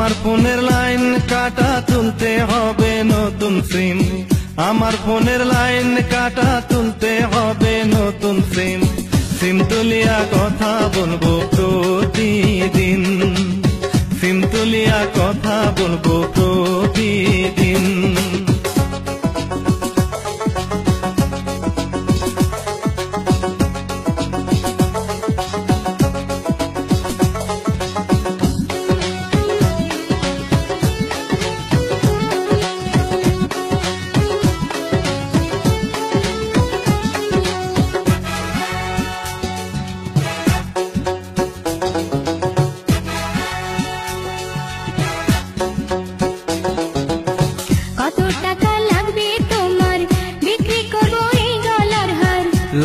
আমার ফোনের লাইন কাটা তুলতে হবে নতুন সিম, আমার ফোনের লাইন কাটা তুলতে হবে নতুন সিম। সিম তুলিয়া কথা বলবো প্রতিদিন, সিম তুলিয়া কথা বলবো প্রতিদিন।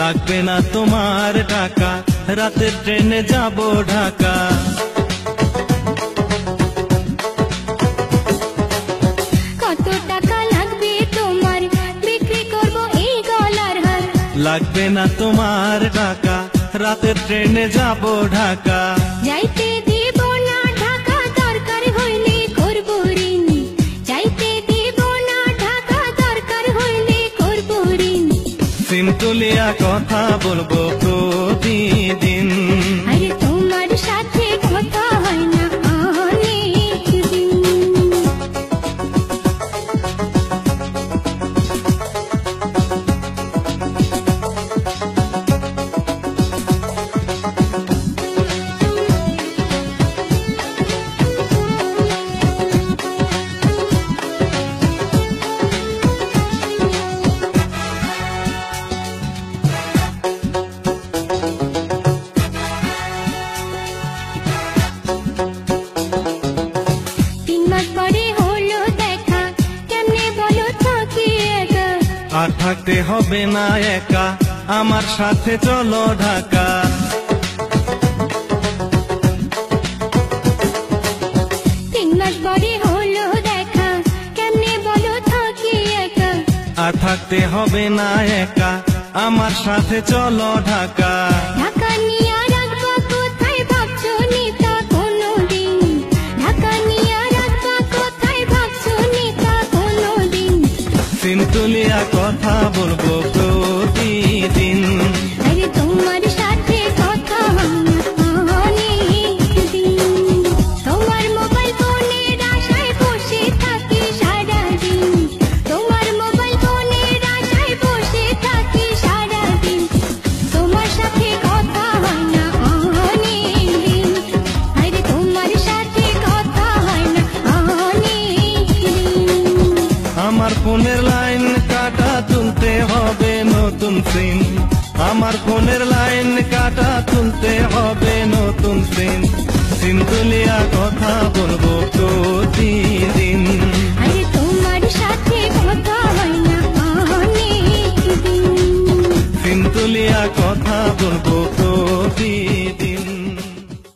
লাগবে না তোমার টাকা, রাতের ট্রেনে যাব ঢাকা। কত টাকা লাগবে তোমার, বিক্রি করব এই গলার হার। লাগবে না তোমার টাকা, রাতের ট্রেনে যাব ঢাকা। যাইতে দিব না ঢাকা, দরকার হইলে করব ঋণ। যাইতে দিব না ঢাকা, দরকার হইলে করব ঋণ। সিম তুলিয়া কথা বলবো প্রতিদিন, আরে তোমার সাথে কথা হয় না অনেক দিন। আর থাকতে হবে না একা, আমার সাথে চলো ঢাকা। 3 মাস পরে হলো দেখা, কেমনে বলো থাকি একা। আর থাকতে হবে না একা, আমার সাথে চলো ঢাকা। ঢাকা নিয়ে রাখবো কোথায় ভাবছো নিতা কোনোদিন, ঢাকা নিয়ে রাখবো কোথায় ভাবছো নিতা কোনোদিন। সিম তুলিয়া কথা বলবো প্রতিদিন, আরে তোমার সাথে কথা হয় না অনেক দিন। তোমার মোবাইল ফোনের আশায় বসে থাকি সারাদিন, তোমার মোবাইল ফোনের আশায় বসে থাকি সারাদিন। তোমার সাথে কথা হয় না অনেক দিন, আরে তোমার সাথে কথা হয় না অনেক দিন। আমার ফোনের লাইন কাটা তুলতে হবে নতুন সিম, আমার ফোনের লাইন কাটা তুলতে হবে নতুন সিম। সিম তুলিয়া কথা বলবো প্রতিদিন, আরে তোমার সাথে কথা হয় না অনেক দিন। সিম তুলিয়া কথা বলবো প্রতিদিন।